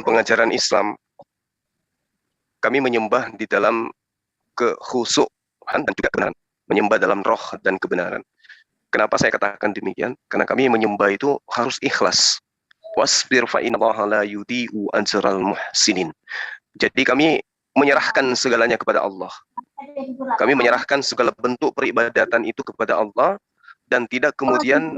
pengajaran Islam, kami menyembah di dalam kekhusyuan dan juga kebenaran. Menyembah dalam roh dan kebenaran. Kenapa saya katakan demikian? Karena kami menyembah itu harus ikhlas. Wasbir fa innallaha la yudhi'u ajral muhsinin. Jadi kami menyerahkan segalanya kepada Allah. Kami menyerahkan segala bentuk peribadatan itu kepada Allah dan tidak kemudian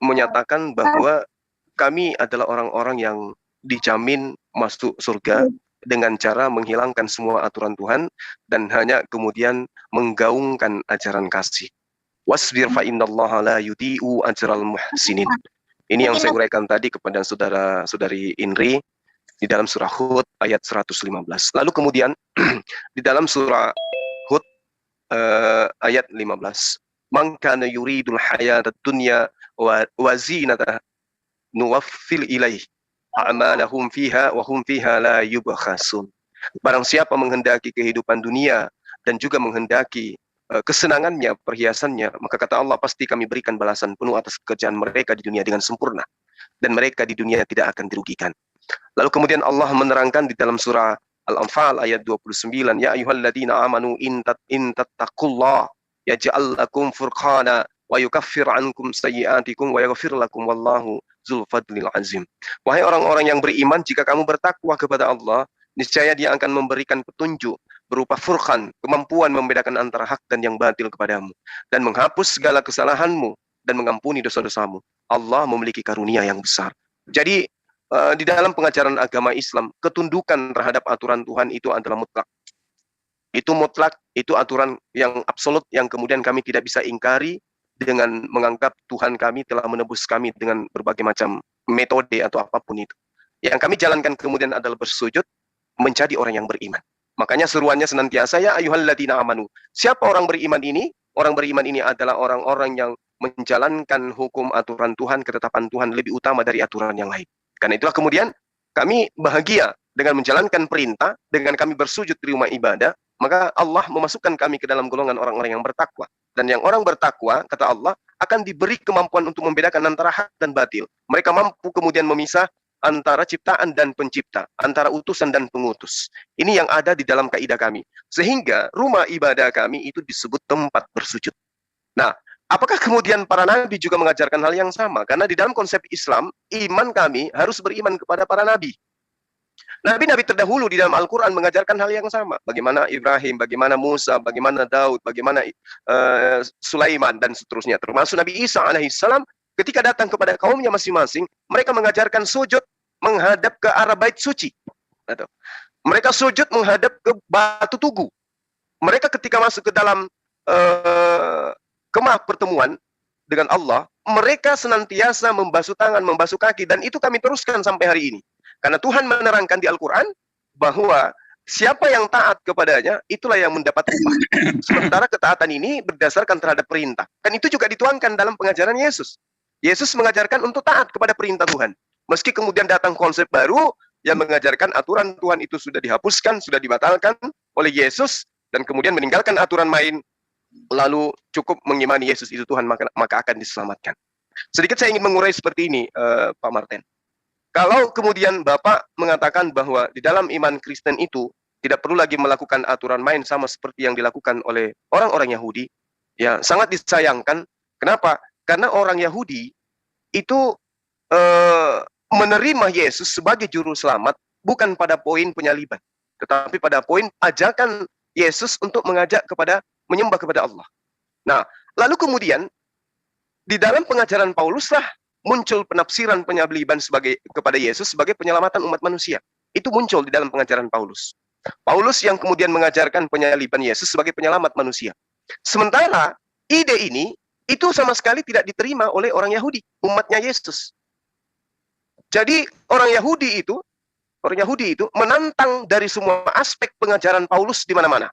menyatakan bahwa kami adalah orang-orang yang dijamin masuk surga dengan cara menghilangkan semua aturan Tuhan dan hanya kemudian menggaungkan ajaran kasih. Wasbir fa innallaha la yudhi'u ajral muhsinin. Ini yang saya uraikan tadi kepada saudara-saudari Indri di dalam surah Hud ayat 115. Lalu kemudian di dalam surah Hud ayat 15. Man kana yuridul hayatad dunya wa zinataha nuwaffil ilaih a'malahum fiha wa hum fiha la yubkhasun. Barang siapa menghendaki kehidupan dunia dan juga menghendaki kesenangannya, perhiasannya, maka kata Allah, pasti kami berikan balasan penuh atas pekerjaan mereka di dunia dengan sempurna dan mereka di dunia tidak akan dirugikan. Lalu kemudian Allah menerangkan di dalam surah Al-Anfal ayat 29, ya ayyuhalladzina amanu in tattaqullaha yaj'al lakum furqana wa yukaffir ankum sayyi'atikum wa yaghfir lakum wallahu dzul fadlil azim. Wahai orang-orang yang beriman, jika kamu bertakwa kepada Allah, niscaya Dia akan memberikan petunjuk berupa furqan, kemampuan membedakan antara hak dan yang batil kepadamu dan menghapus segala kesalahanmu dan mengampuni dosa-dosamu. Allah memiliki karunia yang besar. Jadi di dalam pengajaran agama Islam, ketundukan terhadap aturan Tuhan itu adalah mutlak. Itu mutlak, itu aturan yang absolut yang kemudian kami tidak bisa ingkari dengan menganggap Tuhan kami telah menebus kami dengan berbagai macam metode atau apapun itu. Yang kami jalankan kemudian adalah bersujud menjadi orang yang beriman. Makanya seruannya senantiasa, ya ayyuhalladzina amanu. Siapa orang beriman ini? Orang beriman ini adalah orang-orang yang menjalankan hukum aturan Tuhan, ketetapan Tuhan lebih utama dari aturan yang lain. Karena itulah kemudian kami bahagia dengan menjalankan perintah, dengan kami bersujud di rumah ibadah, maka Allah memasukkan kami ke dalam golongan orang-orang yang bertakwa. Dan yang orang bertakwa, kata Allah, akan diberi kemampuan untuk membedakan antara hak dan batil. Mereka mampu kemudian memisah antara ciptaan dan pencipta, antara utusan dan pengutus. Ini yang ada di dalam kaidah kami. Sehingga rumah ibadah kami itu disebut tempat bersujud. Nah, apakah kemudian para nabi juga mengajarkan hal yang sama? Karena di dalam konsep Islam, iman kami harus beriman kepada para nabi. Nabi-nabi terdahulu di dalam Al-Quran mengajarkan hal yang sama. Bagaimana Ibrahim, bagaimana Musa, bagaimana Daud, bagaimana Sulaiman, dan seterusnya. Termasuk Nabi Isa alaihissalam ketika datang kepada kaumnya masing-masing, mereka mengajarkan sujud menghadap ke arah bait suci. Mereka sujud menghadap ke batu tugu. Mereka ketika masuk ke dalam kemah pertemuan dengan Allah, mereka senantiasa membasuh tangan, membasuh kaki, dan itu kami teruskan sampai hari ini. Karena Tuhan menerangkan di Al-Quran bahwa siapa yang taat kepadanya, itulah yang mendapat upah. Sementara ketaatan ini berdasarkan terhadap perintah. Kan itu juga dituangkan dalam pengajaran Yesus. Yesus mengajarkan untuk taat kepada perintah Tuhan. Meski kemudian datang konsep baru yang mengajarkan aturan Tuhan itu sudah dihapuskan, sudah dibatalkan oleh Yesus, dan kemudian meninggalkan aturan main, lalu cukup mengimani Yesus itu Tuhan, maka akan diselamatkan. Sedikit saya ingin mengurai seperti ini, Pak Martin. Kalau kemudian Bapak mengatakan bahwa di dalam iman Kristen itu tidak perlu lagi melakukan aturan main sama seperti yang dilakukan oleh orang-orang Yahudi, ya sangat disayangkan. Kenapa? Karena orang Yahudi itu menerima Yesus sebagai juru selamat bukan pada poin penyaliban, tetapi pada poin ajakan Yesus untuk mengajak kepada menyembah kepada Allah. Nah, lalu kemudian di dalam pengajaran Paulus lah muncul penafsiran penyaliban kepada Yesus sebagai penyelamatan umat manusia. Itu muncul di dalam pengajaran Paulus. Paulus yang kemudian mengajarkan penyaliban Yesus sebagai penyelamat manusia. Sementara ide ini itu sama sekali tidak diterima oleh orang Yahudi, umatnya Yesus. Jadi orang Yahudi itu menantang dari semua aspek pengajaran Paulus di mana-mana.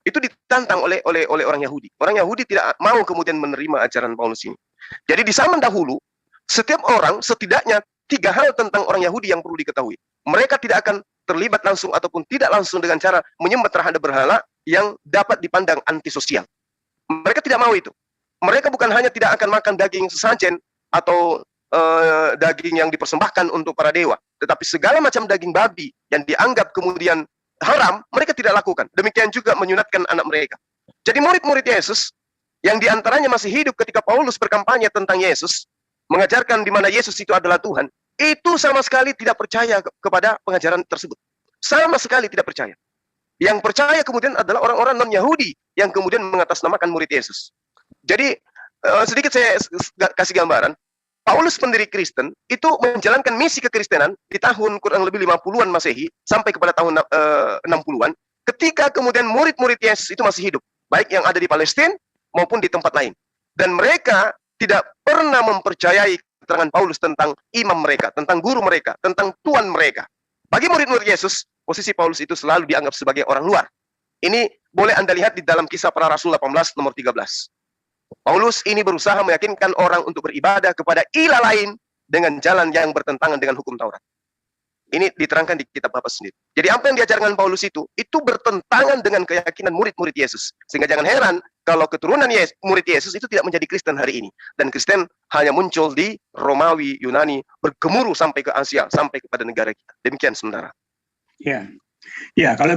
Itu ditantang oleh orang Yahudi. Orang Yahudi tidak mau kemudian menerima ajaran Paulus ini. Jadi di zaman dahulu, setiap orang setidaknya 3 hal tentang orang Yahudi yang perlu diketahui. Mereka tidak akan terlibat langsung ataupun tidak langsung dengan cara menyembah terhadap berhala yang dapat dipandang antisosial. Mereka tidak mau itu. Mereka bukan hanya tidak akan makan daging sesajen atau daging yang dipersembahkan untuk para dewa, tetapi segala macam daging babi yang dianggap kemudian haram, mereka tidak lakukan. Demikian juga menyunatkan anak mereka. Jadi murid-murid Yesus yang diantaranya masih hidup ketika Paulus berkampanye tentang Yesus, mengajarkan di mana Yesus itu adalah Tuhan, itu sama sekali tidak percaya kepada pengajaran tersebut. Sama sekali tidak percaya. Yang percaya kemudian adalah orang-orang non-Yahudi yang kemudian mengatasnamakan murid Yesus. Jadi sedikit saya kasih gambaran. Paulus pendiri Kristen itu menjalankan misi kekristenan di tahun kurang lebih 50-an Masehi sampai kepada tahun 60-an, ketika kemudian murid-murid Yesus itu masih hidup, baik yang ada di Palestina maupun di tempat lain. Dan mereka tidak pernah mempercayai keterangan Paulus tentang imam mereka, tentang guru mereka, tentang Tuhan mereka. Bagi murid-murid Yesus, posisi Paulus itu selalu dianggap sebagai orang luar. Ini boleh Anda lihat di dalam Kisah Para Rasul 18 nomor 13. Paulus ini berusaha meyakinkan orang untuk beribadah kepada ilah lain dengan jalan yang bertentangan dengan hukum Taurat. Ini diterangkan di kitab Bapak sendiri. Jadi apa yang diajarkan Paulus itu bertentangan dengan keyakinan murid-murid Yesus. Sehingga jangan heran kalau keturunan murid Yesus itu tidak menjadi Kristen hari ini. Dan Kristen hanya muncul di Romawi, Yunani, bergemuruh sampai ke Asia, sampai kepada negara kita. Demikian sementara. Ya, ya kalau